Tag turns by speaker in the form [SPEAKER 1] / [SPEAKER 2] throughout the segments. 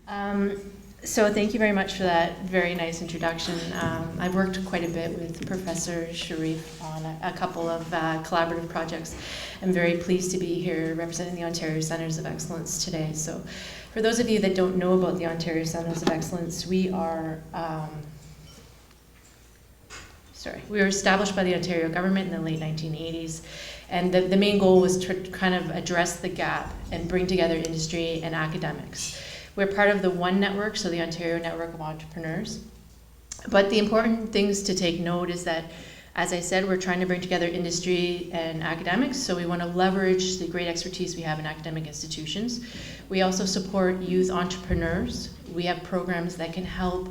[SPEAKER 1] So thank you very much for that very nice introduction. I've worked quite a bit with Professor Sharif on a couple of collaborative projects. I'm very pleased to be here representing the Ontario Centres of Excellence today. So for those of you that don't know about the Ontario Centres of Excellence, we are we were established by the Ontario government in the late 1980s. And the main goal was to kind of address the gap and bring together industry and academics. We're part of the ONE network, so the Ontario Network of Entrepreneurs. But the important things to take note is that, as I said, we're trying to bring together industry and academics, so we want to leverage the great expertise we have in academic institutions. We also support youth entrepreneurs. We have programs that can help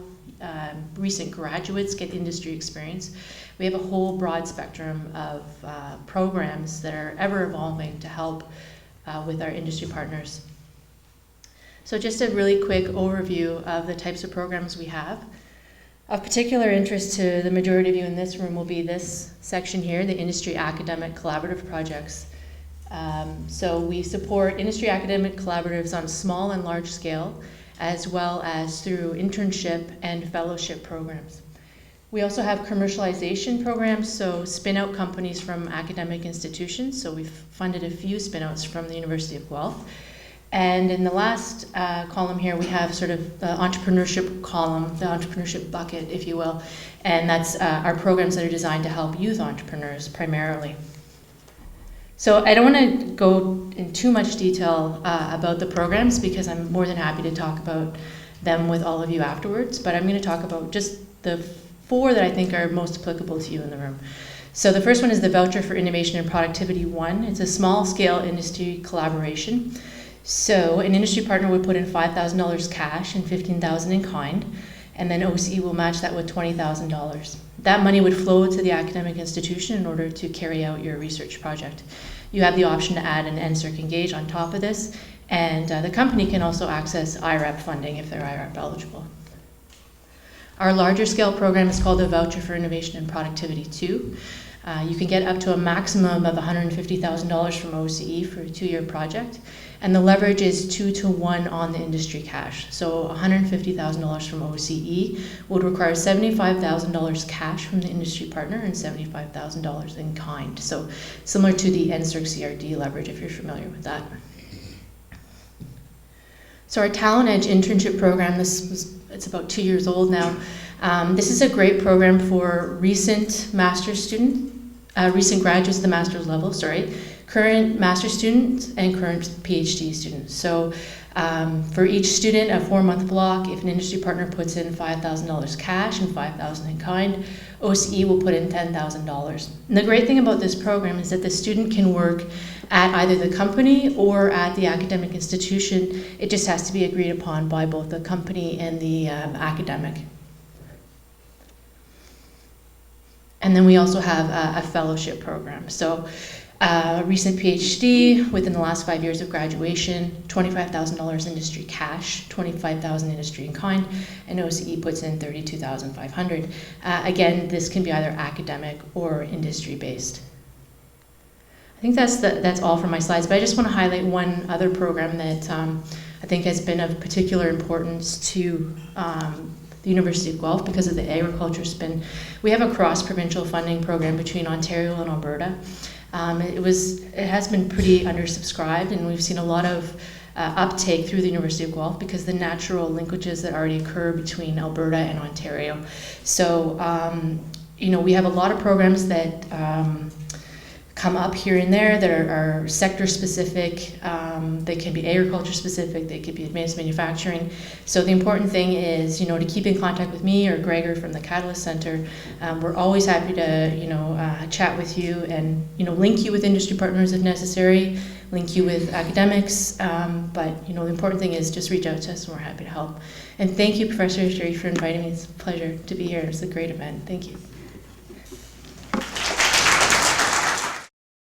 [SPEAKER 1] recent graduates get industry experience. We have a whole broad spectrum of programs that are ever evolving to help with our industry partners. So just a really quick overview of the types of programs we have. Of particular interest to the majority of you in this room will be this section here, the Industry Academic Collaborative Projects. So we support industry academic collaboratives on a small and large scale, as well as through internship and fellowship programs. We also have commercialization programs, so spin-out companies from academic institutions. So we've funded a few spin-outs from the University of Guelph. And in the last column here, we have sort of the entrepreneurship column, the entrepreneurship bucket, if you will. And that's our programs that are designed to help youth entrepreneurs primarily. So I don't want to go in too much detail about the programs because I'm more than happy to talk about them with all of you afterwards, but I'm going to talk about just the 4 that I think are most applicable to you in the room. So the first one is the Voucher for Innovation and Productivity 1. It's a small-scale industry collaboration. So an industry partner would put in $5,000 cash and $15,000 in kind, and then OCE will match that with $20,000. That money would flow to the academic institution in order to carry out your research project. You have the option to add an NSERC Engage on top of this, and the company can also access IRAP funding if they're IRAP eligible. Our larger scale program is called the Voucher for Innovation and Productivity 2. You can get up to a maximum of $150,000 from OCE for a 2-year project, and the leverage is 2 to 1 on the industry cash. So $150,000 from OCE would require $75,000 cash from the industry partner and $75,000 in kind. So similar to the NSERC CRD leverage, if you're familiar with that. So our Talent Edge internship program, it's about 2 years old now. This is a great program for recent master's recent graduates at the master's level, current master's students and current PhD students. So for each student, a 4-month block, if an industry partner puts in $5,000 cash and $5,000 in kind, OCE will put in $10,000. And the great thing about this program is that the student can work at either the company or at the academic institution. It just has to be agreed upon by both the company and the academic. And then we also have a fellowship program. So a recent PhD within the last 5 years of graduation, $25,000 industry cash, $25,000 industry in kind, and OCE puts in $32,500. Again, this can be either academic or industry based. I think that's all for my slides, but I just want to highlight one other program that I think has been of particular importance to the University of Guelph because of the agriculture spin. We have a cross-provincial funding program between Ontario and Alberta. It has been pretty undersubscribed, and we've seen a lot of uptake through the University of Guelph because the natural linkages that already occur between Alberta and Ontario. So, we have a lot of programs that come up here and there that are sector specific. They can be agriculture specific, they could be advanced manufacturing. So the important thing is, to keep in contact with me or Gregor from the Catalyst Center. We're always happy to, chat with you and, link you with industry partners if necessary, link you with academics. But, the important thing is just reach out to us and we're happy to help. And thank you, Professor Sharif, for inviting me. It's a pleasure to be here. It's a great event. Thank you.